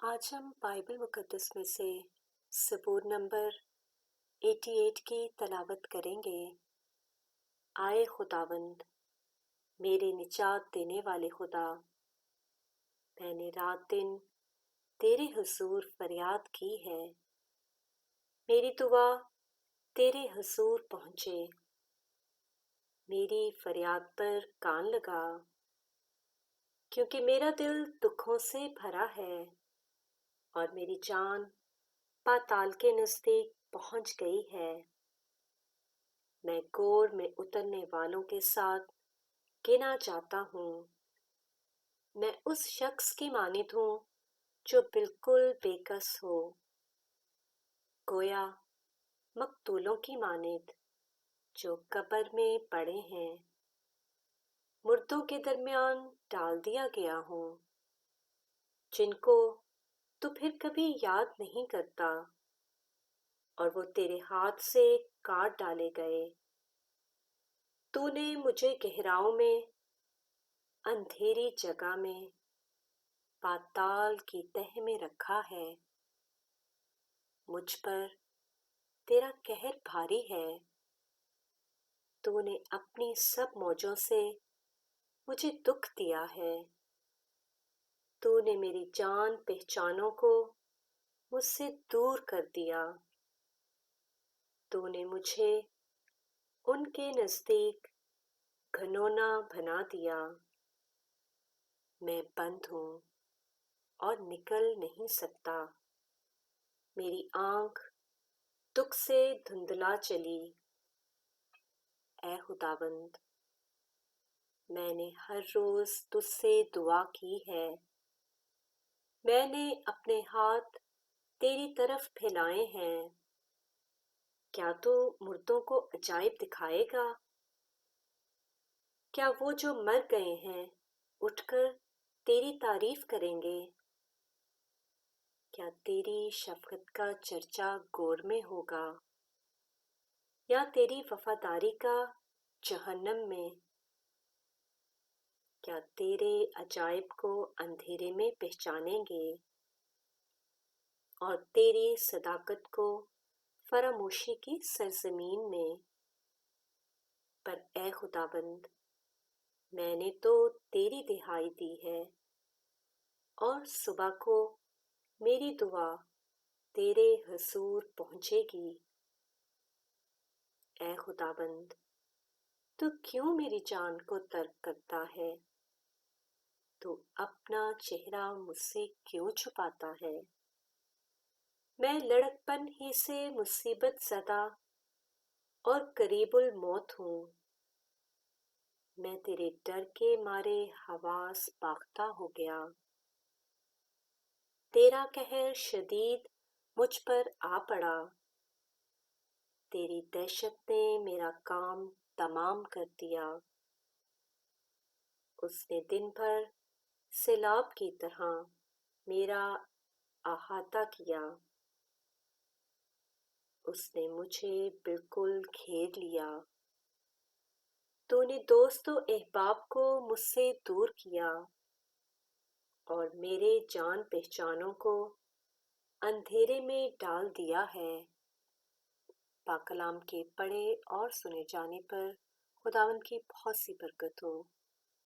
आज हम बाइबल मुक़द्दस में से सबूर नंबर 88 की तलावत करेंगे। आए खुदावंद, मेरे निजात देने वाले खुदा, मैंने रात दिन तेरे हुजूर फरियाद की है। मेरी दुआ तेरे हुजूर पहुँचे, मेरी फरियाद पर कान लगा, क्योंकि मेरा दिल दुखों से भरा है और मेरी जान पाताल के नज़दीक पहुँच गई है। मैं गोर में उतरने वालों के साथ गिना जाता हूँ। मैं उस शख्स की मानित हूँ जो बिल्कुल बेकस हो, गोया मकतूलों की मानित जो कब्र में पड़े हैं। मुर्दों के दरमियान डाल दिया गया हूँ, जिनको तू फिर कभी याद नहीं करता, और वो तेरे हाथ से काट डाले गए। तूने मुझे गहराओं में, अंधेरी जगह में, पाताल की तह में रखा है। मुझ पर तेरा कहर भारी है। तूने अपनी सब मौजों से मुझे दुख दिया है। तूने मेरी जान पहचानों को मुझसे दूर कर दिया। तूने मुझे उनके नज़दीक घिनौना बना दिया। मैं बंद हूँ और निकल नहीं सकता। मेरी आँख दुख से धुंधला चली। ऐ खुदावंद, मैंने हर रोज़ तुझसे दुआ की है। मैंने अपने हाथ तेरी तरफ फैलाए हैं। क्या तू मुर्दों को अजाइब दिखाएगा? क्या वो जो मर गए हैं उठकर तेरी तारीफ करेंगे? क्या तेरी शफ़क़त का चर्चा गोर में होगा, या तेरी वफ़ादारी का जहन्नम में? क्या तेरे अजाइब को अंधेरे में पहचानेंगे और तेरी सदाकत को फरामोशी की सरजमीन में? पर ऐ खुदाबंद, मैंने तो तेरी दिहाई दी है, और सुबह को मेरी दुआ तेरे हुजूर पहुँचेगी। ऐ खुदाबंद, तू क्यों मेरी जान को तर्क करता है? तू अपना चेहरा मुझसे क्यों छुपाता है? मैं लड़कपन ही से मुसीबत ज़दा और करीबुल मौत हूँ। मैं तेरे डर के मारे हवास बाख्ता हो गया। तेरा कहर शदीद मुझ पर आ पड़ा। तेरी दहशत ने मेरा काम तमाम कर दिया। उसने दिन भर सैलाब की तरह मेरा अहाता किया। उसने मुझे बिल्कुल घेर लिया। तूने दोस्तों अहबाब को मुझसे दूर किया और मेरे जान पहचानों को अंधेरे में डाल दिया है। पाक कलाम के पढ़े और सुने जाने पर खुदावंद की बहुत सी बरकत हो।